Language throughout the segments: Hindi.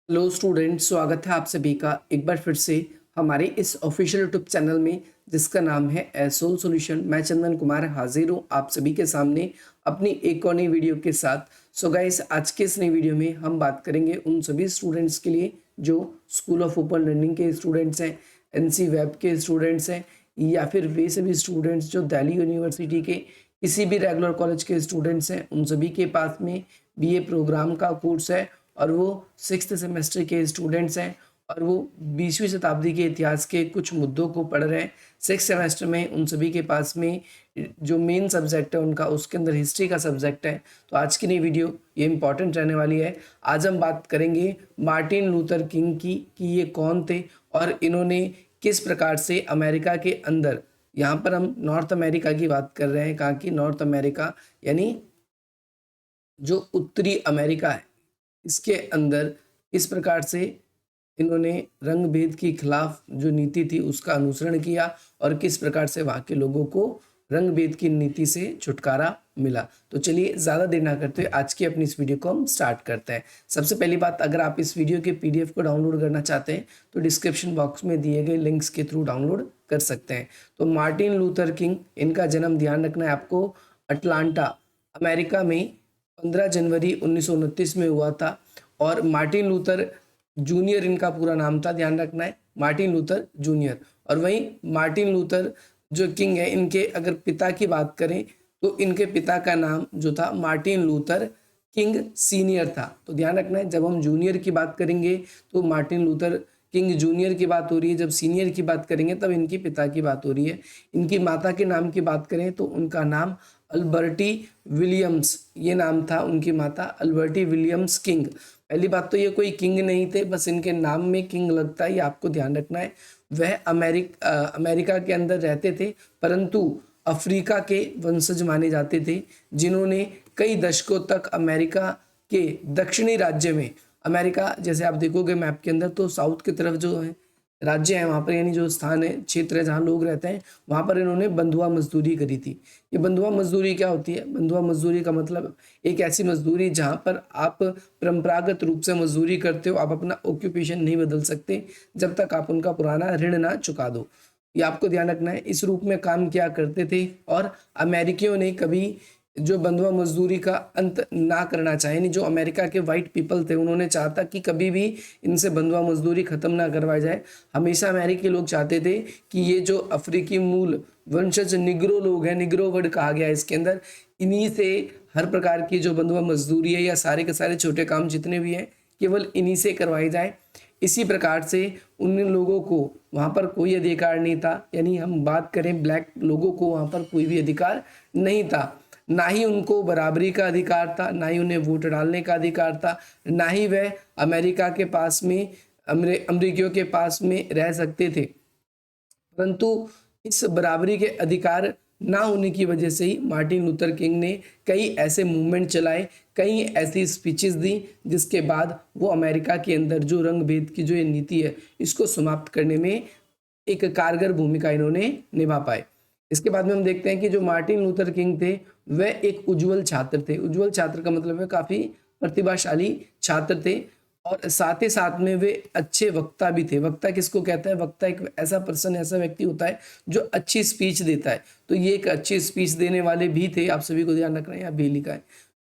हेलो स्टूडेंट, स्वागत है आप सभी का एक बार फिर से हमारे इस ऑफिशियल यूट्यूब चैनल में जिसका नाम है एसोल सॉल्यूशन। मैं चंदन कुमार हाजिर हूँ आप सभी के सामने अपनी एक और नई वीडियो के साथ। सो गाइस, आज के इस नई वीडियो में हम बात करेंगे उन सभी स्टूडेंट्स के लिए जो स्कूल ऑफ ओपन लर्निंग के स्टूडेंट्स हैं, एनसी वेब के स्टूडेंट्स हैं, या फिर वे सभी स्टूडेंट्स जो दिल्ली यूनिवर्सिटी के किसी भी रेगुलर कॉलेज के स्टूडेंट्स हैं। उन सभी के पास में बीए प्रोग्राम का कोर्स है और वो 6th सेमेस्टर के स्टूडेंट्स हैं और वो 20वीं शताब्दी के इतिहास के कुछ मुद्दों को पढ़ रहे हैं। 6th सेमेस्टर में उन सभी के पास में जो मेन सब्जेक्ट है उनका, उसके अंदर हिस्ट्री का सब्जेक्ट है। तो आज की नई वीडियो ये इंपॉर्टेंट रहने वाली है। आज हम बात करेंगे मार्टिन लूथर किंग की कि ये कौन थे और इन्होंने किस प्रकार से अमेरिका के अंदर, यहाँ पर हम नॉर्थ अमेरिका की बात कर रहे हैं, कहाँ की? नॉर्थ अमेरिका, यानी जो उत्तरी अमेरिका है, इसके अंदर इस प्रकार से इन्होंने रंग भेद के खिलाफ जो नीति थी उसका अनुसरण किया और किस प्रकार से वहाँ के लोगों को रंग भेद की नीति से छुटकारा मिला। तो चलिए ज़्यादा देर ना करते हुए आज की अपनी इस वीडियो को हम स्टार्ट करते हैं। सबसे पहली बात, अगर आप इस वीडियो के पीडीएफ को डाउनलोड करना चाहते हैं तो डिस्क्रिप्शन बॉक्स में दिए गए लिंक्स के थ्रू डाउनलोड कर सकते हैं। तो मार्टिन लूथर किंग, इनका जन्म ध्यान रखना है आपको, अटलांटा अमेरिका में 15 जनवरी 1929 में हुआ था। और मार्टिन लूथर जूनियर इनका पूरा नाम था, ध्यान रखना है, मार्टिन लूथर जूनियर। और वहीं मार्टिन लूथर जो किंग है, इनके अगर पिता की बात करें तो इनके पिता का नाम जो था मार्टिन लूथर किंग सीनियर था। तो ध्यान रखना है, जब हम जूनियर की बात करेंगे तो मार्टिन लूथर किंग जूनियर की बात हो रही है, जब सीनियर की बात करेंगे तब इनके पिता की बात हो रही है। इनकी माता के नाम की बात करें तो उनका नाम अल्बर्टी विलियम्स, ये नाम था उनकी माता, अल्बर्टी विलियम्स किंग। पहली बात तो ये कोई किंग नहीं थे, बस इनके नाम में किंग लगता है, ये आपको ध्यान रखना है। वह अमेरिका के अंदर रहते थे, परंतु अफ्रीका के वंशज माने जाते थे, जिन्होंने कई दशकों तक अमेरिका के दक्षिणी राज्य में, अमेरिका जैसे आप देखोगे मैप के अंदर तो साउथ की तरफ जो है राज्य है, वहाँ पर यानी जो स्थान है, क्षेत्र है जहाँ लोग रहते हैं, वहाँ पर इन्होंने बंधुआ मजदूरी करी थी। ये बंधुआ मजदूरी क्या होती है? बंधुआ मजदूरी का मतलब एक ऐसी मजदूरी जहाँ पर आप परंपरागत रूप से मजदूरी करते हो, आप अपना ऑक्यूपेशन नहीं बदल सकते जब तक आप उनका पुराना ऋण ना चुका दो। ये आपको ध्यान रखना है, इस रूप में काम किया करते थे। और अमेरिकियों ने कभी जो बंधुआ मजदूरी का अंत ना करना चाहे, यानी जो अमेरिका के वाइट पीपल थे उन्होंने चाहता कि कभी भी इनसे बंधुआ मजदूरी खत्म ना करवाई जाए। हमेशा अमेरिकी लोग चाहते थे कि ये जो अफ्रीकी मूल वंशज निग्रो लोग हैं, निग्रो वर्ड कहा गया है इसके अंदर, इन्हीं से हर प्रकार की जो बंधुआ मजदूरी है या सारे के सारे छोटे काम जितने भी हैं, केवल इन्हीं से करवाई जाए। इसी प्रकार से उन लोगों को वहाँ पर कोई अधिकार नहीं था, यानी हम बात करें ब्लैक लोगों को, वहाँ पर कोई भी अधिकार नहीं था। ना ही उनको बराबरी का अधिकार था, ना ही उन्हें वोट डालने का अधिकार था, ना ही वह अमेरिका के पास में, अमरीकियों के पास में रह सकते थे। परंतु इस बराबरी के अधिकार ना होने की वजह से ही मार्टिन लूथर किंग ने कई ऐसे मूवमेंट चलाए, कई ऐसी स्पीचेस दी, जिसके बाद वो अमेरिका के अंदर जो रंग भेद की जो ये नीति है इसको समाप्त करने में एक कारगर भूमिका इन्होंने निभा पाए। इसके बाद में हम देखते हैं कि जो मार्टिन लूथर किंग थे वह एक उज्जवल छात्र थे। उज्जवल छात्र का मतलब है काफी प्रतिभाशाली छात्र थे और साथ ही साथ में वे अच्छे वक्ता भी थे। वक्ता किसको कहता है? वक्ता एक ऐसा पर्सन, ऐसा व्यक्ति होता है जो अच्छी स्पीच देता है। तो ये एक अच्छी स्पीच देने वाले भी थे, आप सभी को ध्यान रखना है, यहाँ भी लिखा है,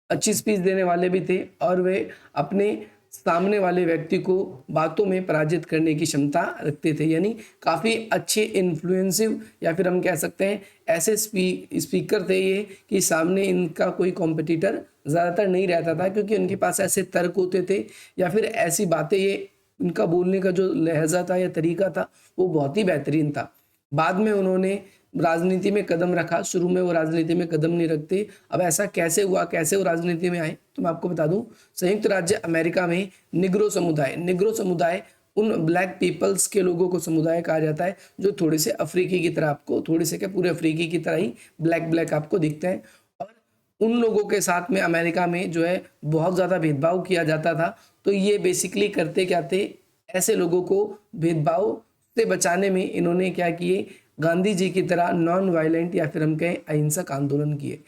अच्छी स्पीच देने वाले भी थे। और वे अपने सामने वाले व्यक्ति को बातों में पराजित करने की क्षमता रखते थे, यानी काफ़ी अच्छे इन्फ्लुएंसिव, या फिर हम कह सकते हैं ऐसे स्पीकर थे ये कि सामने इनका कोई कॉम्पिटिटर ज़्यादातर नहीं रहता था, क्योंकि उनके पास ऐसे तर्क होते थे या फिर ऐसी बातें, ये इनका बोलने का जो लहजा था या तरीका था वो बहुत ही बेहतरीन था। बाद में उन्होंने राजनीति में कदम रखा, शुरू में वो राजनीति में कदम नहीं रखते। अब ऐसा कैसे हुआ, कैसे वो राजनीति में आए, तो मैं आपको बता दूं, संयुक्त राज्य अमेरिका में निग्रो समुदाय उन ब्लैक पीपल्स के लोगों को समुदाय कहा जाता है जो थोड़े से अफ्रीकी की तरह, आपको थोड़े से क्या पूरे अफ्रीकी की तरह ही ब्लैक आपको दिखते हैं। और उन लोगों के साथ में अमेरिका में जो है बहुत ज़्यादा भेदभाव किया जाता था। तो ये बेसिकली करते क्या थे, ऐसे लोगों को भेदभाव से बचाने में इन्होंने क्या किए, गांधी जी की तरह नॉन वायलेंट या फिर हम कहें अहिंसक आंदोलन किए।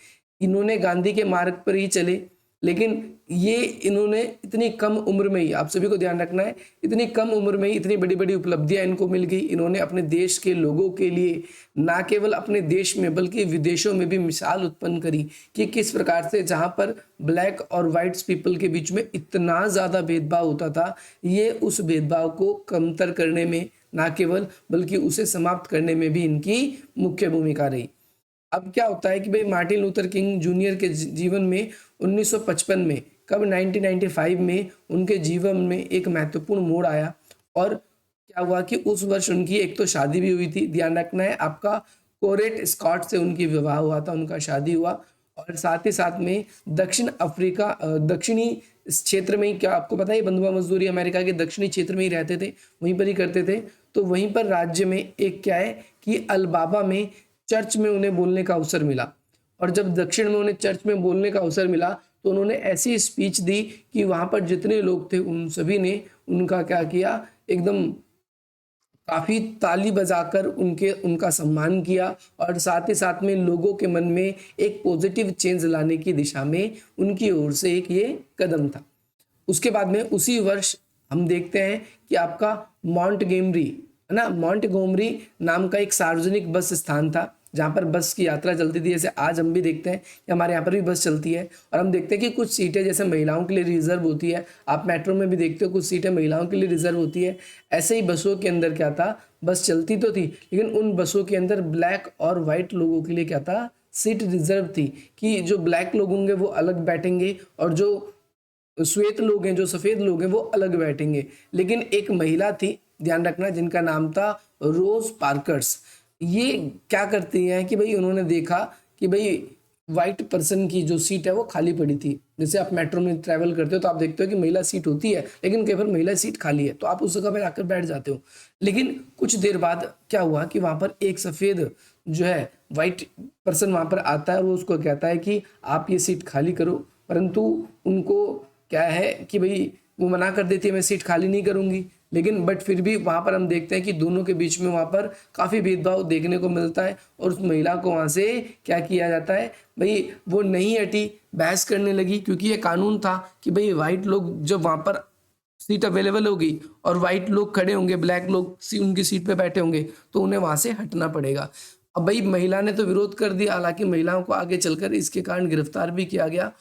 इन्होंने गांधी के मार्ग पर ही चले, लेकिन ये इन्होंने इतनी कम उम्र में ही, आप सभी को ध्यान रखना है, इतनी कम उम्र में ही इतनी बड़ी बड़ी उपलब्धियां इनको मिल गई। इन्होंने अपने देश के लोगों के लिए ना केवल अपने देश में बल्कि विदेशों में भी मिसाल उत्पन्न करी कि किस प्रकार से जहां पर ब्लैक और वाइट्स पीपल के बीच में इतना ज़्यादा भेदभाव होता था, ये उस भेदभाव को कमतर करने में ना केवल बल्कि उसे समाप्त करने में भी इनकी मुख्य भूमिका रही। अब क्या होता है कि भाई मार्टिन लूथर किंग जूनियर के जीवन में 1955 में, कब 1995 में उनके जीवन में एक महत्वपूर्ण मोड़ आया। और क्या हुआ कि उस वर्ष उनकी एक तो शादी भी हुई थी, ध्यान रखना है आपका, कोरेट स्कॉट से उनकी विवाह हुआ था, उनका शादी हुआ। और साथ ही साथ में दक्षिणी क्षेत्र में ही, क्या आपको पता है बंधुआ मजदूरी अमेरिका के दक्षिणी क्षेत्र में ही रहते थे, वहीं पर ही करते थे। तो वहीं पर राज्य में एक क्या है कि अलबामा में चर्च में उन्हें बोलने का अवसर मिला। और जब दक्षिण में उन्हें चर्च में बोलने का अवसर मिला तो उन्होंने ऐसी स्पीच दी कि वहां पर जितने लोग थे उन सभी ने उनका क्या किया, एकदम काफी ताली बजाकर उनका सम्मान किया। और साथ ही साथ में लोगों के मन में एक पॉजिटिव चेंज लाने की दिशा में उनकी ओर से एक ये कदम था। उसके बाद में उसी वर्ष हम देखते हैं कि आपका मॉन्टगोमरी, है ना, मॉन्टगोमरी नाम का एक सार्वजनिक बस स्थान था जहाँ पर बस की यात्रा चलती थी। जैसे आज हम भी देखते हैं कि हमारे यहाँ पर भी बस चलती है, और हम देखते हैं कि कुछ सीटें जैसे महिलाओं के लिए रिजर्व होती है। आप मेट्रो में भी देखते हो कुछ सीटें महिलाओं के लिए रिजर्व होती है। ऐसे ही बसों के अंदर क्या था, बस चलती तो थी लेकिन उन बसों के अंदर ब्लैक और वाइट लोगों के लिए क्या था, सीट रिजर्व थी कि जो ब्लैक लोग होंगे वो अलग बैठेंगे और जो श्वेत लोग हैं, जो सफ़ेद लोग हैं, वो अलग बैठेंगे। लेकिन एक महिला थी, ध्यान रखना, जिनका नाम था रोज पार्कर्स। ये क्या करती हैं कि भाई उन्होंने देखा कि भाई वाइट पर्सन की जो सीट है वो खाली पड़ी थी। जैसे आप मेट्रो में ट्रैवल करते हो तो आप देखते हो कि महिला सीट होती है लेकिन कई बार महिला सीट खाली है, तो आप उस जगह पर आकर बैठ जाते हो। लेकिन कुछ देर बाद क्या हुआ कि वहाँ पर एक सफ़ेद जो है वाइट पर्सन वहाँ पर आता है और वो उसको कहता है कि आप ये सीट खाली करो, परंतु उनको क्या है कि भाई वो मना कर देती है, मैं सीट खाली नहीं करूँगी। लेकिन बट फिर भी वहाँ पर हम देखते हैं कि दोनों के बीच में वहाँ पर काफ़ी भेदभाव देखने को मिलता है और उस महिला को वहाँ से क्या किया जाता है, भाई वो नहीं हटी, बहस करने लगी, क्योंकि ये कानून था कि भाई वाइट लोग जब वहाँ पर सीट अवेलेबल होगी और वाइट लोग खड़े होंगे, ब्लैक लोग उनकी सीट पे बैठे होंगे, तो उन्हें वहाँ से हटना पड़ेगा। अब भाई महिला ने तो विरोध कर दिया, हालांकि महिलाओं को आगे चलकर इसके कारण गिरफ्तार भी किया गया।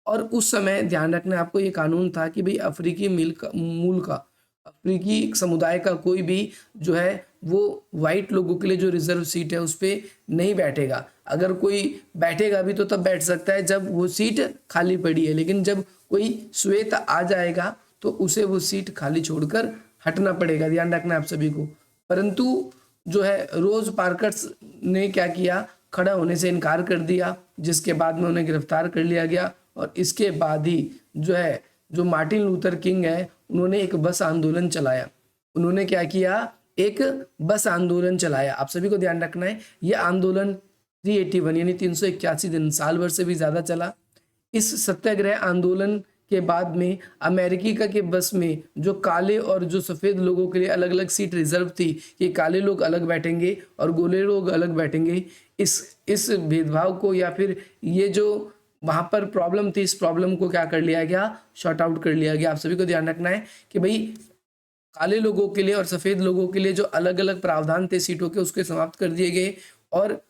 और उस समय ध्यान रखना आपको, ये कानून था कि भाई अफ्रीकी मूल का अफ्रीकी समुदाय का कोई भी जो है वो वाइट लोगों के लिए जो रिजर्व सीट है उस पर नहीं बैठेगा। अगर कोई बैठेगा भी तो तब बैठ सकता है जब वो सीट खाली पड़ी है, लेकिन जब कोई श्वेत आ जाएगा तो उसे वो सीट खाली छोड़कर हटना पड़ेगा, ध्यान रखना आप सभी को। परंतु जो है रोज पार्कर्स ने क्या किया, खड़ा होने से इनकार कर दिया, जिसके बाद में उन्हें गिरफ्तार कर लिया गया। और इसके बाद ही जो है जो मार्टिन लूथर किंग है उन्होंने एक बस आंदोलन चलाया। उन्होंने क्या किया, एक बस आंदोलन चलाया। आप सभी को ध्यान रखना है ये आंदोलन 381 यानी 381 दिन, साल भर से भी ज़्यादा चला। इस सत्याग्रह आंदोलन के बाद में अमेरिका के बस में जो काले और जो सफ़ेद लोगों के लिए अलग अलग सीट रिजर्व थी कि काले लोग अलग बैठेंगे और गोरे लोग अलग बैठेंगे, इस भेदभाव को या फिर ये जो वहाँ पर प्रॉब्लम थी, इस प्रॉब्लम को क्या कर लिया गया, शॉर्ट आउट कर लिया गया। आप सभी को ध्यान रखना है कि भाई काले लोगों के लिए और सफ़ेद लोगों के लिए जो अलग अलग प्रावधान थे सीटों के, उसके समाप्त कर दिए गए। और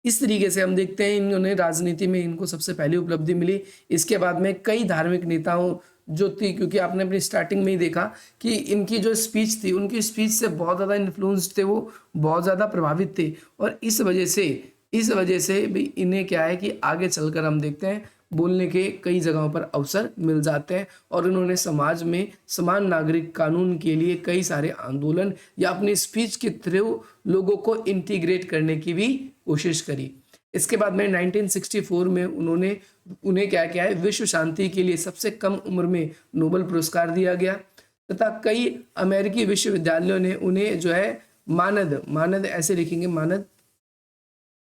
इस तरीके से हम देखते हैं इन्होंने राजनीति में इनको सबसे पहली उपलब्धि मिली। इसके बाद में कई धार्मिक नेताओं जो थी, क्योंकि आपने अपनी स्टार्टिंग में ही देखा कि इनकी जो स्पीच थी, उनकी स्पीच से बहुत ज़्यादा इन्फ्लुएंस थे, वो बहुत ज़्यादा प्रभावित थे। और इस वजह से भी इन्हें क्या है कि आगे चलकर हम देखते हैं बोलने के कई जगहों पर अवसर मिल जाते हैं। और इन्होंने समाज में समान नागरिक कानून के लिए कई सारे आंदोलन या अपनी स्पीच के थ्रू लोगों को इंटीग्रेट करने की भी कोशिश करी। इसके बाद में 1964 में उन्हें क्या किया है, विश्व शांति के लिए सबसे कम उम्र में नोबेल पुरस्कार दिया गया तथा कई अमेरिकी विश्वविद्यालयों ने उन्हें जो है मानद ऐसे लिखेंगे,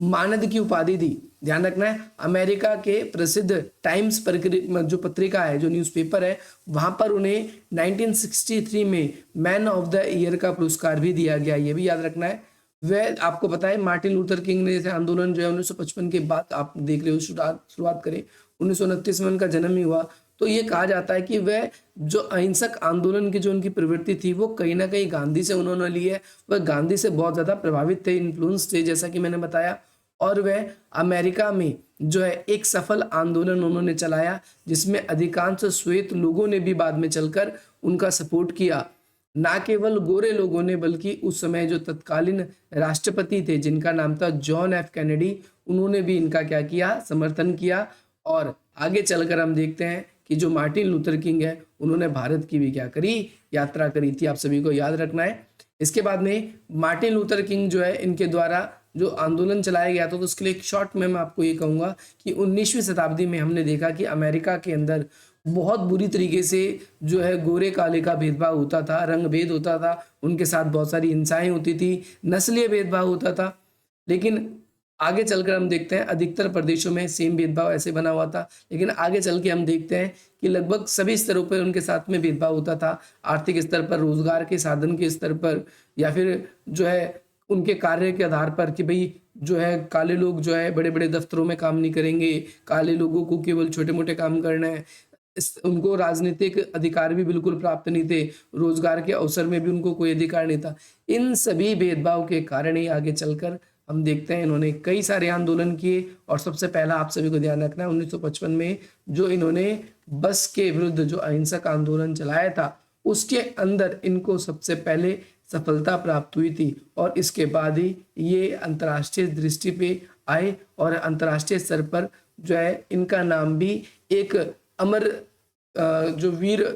मानद की उपाधि दी। ध्यान रखना है, अमेरिका के प्रसिद्ध टाइम्स जो पत्रिका है, जो न्यूज़पेपर है, वहां पर उन्हें 1963 में मैन ऑफ द ईयर का पुरस्कार भी दिया गया, ये भी याद रखना है। वह आपको पता है मार्टिन लूथर किंग ने जैसे आंदोलन जो है 1955 के बाद आप देख रहे हो शुरुआत करें 1929 में उनका जन्म ही हुआ। तो ये कहा जाता है कि वह जो अहिंसक आंदोलन की जो उनकी प्रवृत्ति थी वो कहीं न कहीं गांधी से उन्होंने ली है। वह गांधी से बहुत ज़्यादा प्रभावित थे, इन्फ्लुएंस थे, जैसा कि मैंने बताया। और वह अमेरिका में जो है एक सफल आंदोलन उन्होंने चलाया, जिसमें अधिकांश श्वेत लोगों ने भी बाद में चलकर उनका सपोर्ट किया। ना केवल गोरे लोगों ने बल्कि उस समय जो तत्कालीन राष्ट्रपति थे जिनका नाम था जॉन एफ कैनेडी, उन्होंने भी इनका क्या किया, समर्थन किया। और आगे चलकर हम देखते हैं कि जो मार्टिन लूथर किंग है उन्होंने भारत की भी क्या करी, यात्रा करी थी। आप सभी को याद रखना है। इसके बाद में मार्टिन लूथर किंग जो है इनके द्वारा जो आंदोलन चलाया गया था, तो उसके लिए एक शॉर्ट में मैं आपको ये कहूँगा कि 19वीं शताब्दी में हमने देखा कि अमेरिका के अंदर बहुत बुरी तरीके से जो है गोरे काले का भेदभाव होता था, रंग भेद होता था, उनके साथ बहुत सारी हिंसाएं होती थी, नस्लीय भेदभाव होता था। लेकिन आगे चलकर हम देखते हैं अधिकतर प्रदेशों में सेम भेदभाव ऐसे बना हुआ था, लेकिन आगे चल के हम देखते हैं कि लगभग सभी स्तरों पर उनके साथ में भेदभाव होता था। आर्थिक स्तर पर, रोजगार के साधन के स्तर पर, या फिर जो है उनके कार्य के आधार पर कि भाई जो है काले लोग जो है बड़े बड़े दफ्तरों में काम नहीं करेंगे, काले लोगों को केवल छोटे मोटे काम करना है। उनको राजनीतिक अधिकार भी बिल्कुल प्राप्त नहीं थे, रोजगार के अवसर में भी उनको कोई अधिकार नहीं था। इन सभी भेदभाव के कारण ही आगे चलकर हम देखते हैं इन्होंने कई सारे आंदोलन किए। और सबसे पहला आप सभी को ध्यान रखना है 1955 में जो इन्होंने बस के विरुद्ध जो अहिंसक आंदोलन चलाया था, उसके अंदर इनको सबसे पहले सफलता प्राप्त हुई थी। और इसके बाद ही ये अंतर्राष्ट्रीय दृष्टि पे आए और अंतर्राष्ट्रीय स्तर पर जो है इनका नाम भी एक अमर जो वीर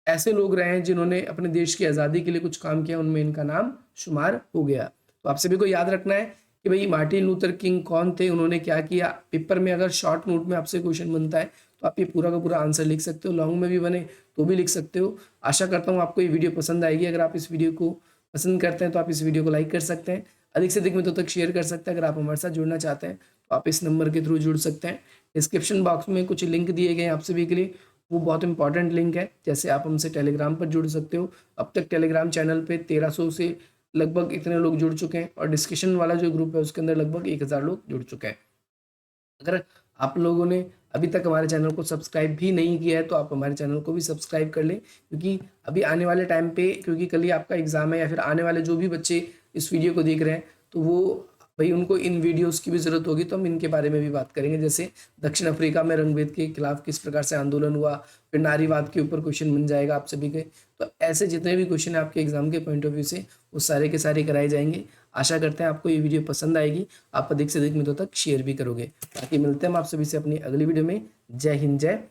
ऐसे लोग रहे हैं जिन्होंने अपने देश की आज़ादी के लिए कुछ काम किया, उनमें इनका नाम शुमार हो गया। तो आप सभी को याद रखना है कि भाई मार्टिन लूथर किंग कौन थे, उन्होंने क्या किया। पेपर में अगर शॉर्ट नोट में आपसे क्वेश्चन बनता है तो आप ये पूरा का पूरा आंसर लिख सकते हो, लॉन्ग में भी बने तो भी लिख सकते हो। आशा करता हूँ आपको ये वीडियो पसंद आएगी। अगर आप इस वीडियो को पसंद करते हैं तो आप इस वीडियो को लाइक कर सकते हैं, अधिक से अधिक मित्रों तक शेयर कर सकते हैं। अगर आप हमारे साथ जुड़ना चाहते हैं तो आप इस नंबर के थ्रू जुड़ सकते हैं। डिस्क्रिप्शन बॉक्स में कुछ लिंक दिए गए हैं आप सभी के लिए, वो बहुत इंपॉर्टेंट लिंक है। जैसे आप हमसे टेलीग्राम पर जुड़ सकते हो। अब तक टेलीग्राम चैनल पे 1300 से लगभग इतने लोग जुड़ चुके हैं और डिस्कशन वाला जो ग्रुप है उसके अंदर लगभग 1000 लोग जुड़ चुके हैं। अगर आप लोगों ने अभी तक हमारे चैनल को सब्सक्राइब भी नहीं किया है तो आप हमारे चैनल को भी सब्सक्राइब कर लें, क्योंकि अभी आने वाले टाइम पे, क्योंकि कल ही आपका एग्जाम है या फिर आने वाले जो भी बच्चे इस वीडियो को देख रहे हैं तो वो भाई उनको इन वीडियोस की भी ज़रूरत होगी, तो हम इनके बारे में भी बात करेंगे। जैसे दक्षिण अफ्रीका में रंगभेद के खिलाफ किस प्रकार से आंदोलन हुआ, फिर नारीवाद के ऊपर क्वेश्चन बन जाएगा आप सभी के। तो ऐसे जितने भी क्वेश्चन है आपके एग्जाम के पॉइंट ऑफ व्यू से वो सारे के सारे कराए जाएंगे। आशा करते हैं आपको ये वीडियो पसंद आएगी, आप अधिक से अधिक मित्रों तक शेयर भी करोगे। बाकी मिलते हैं हम आप सभी से अपनी अगली वीडियो में। जय हिंद, जय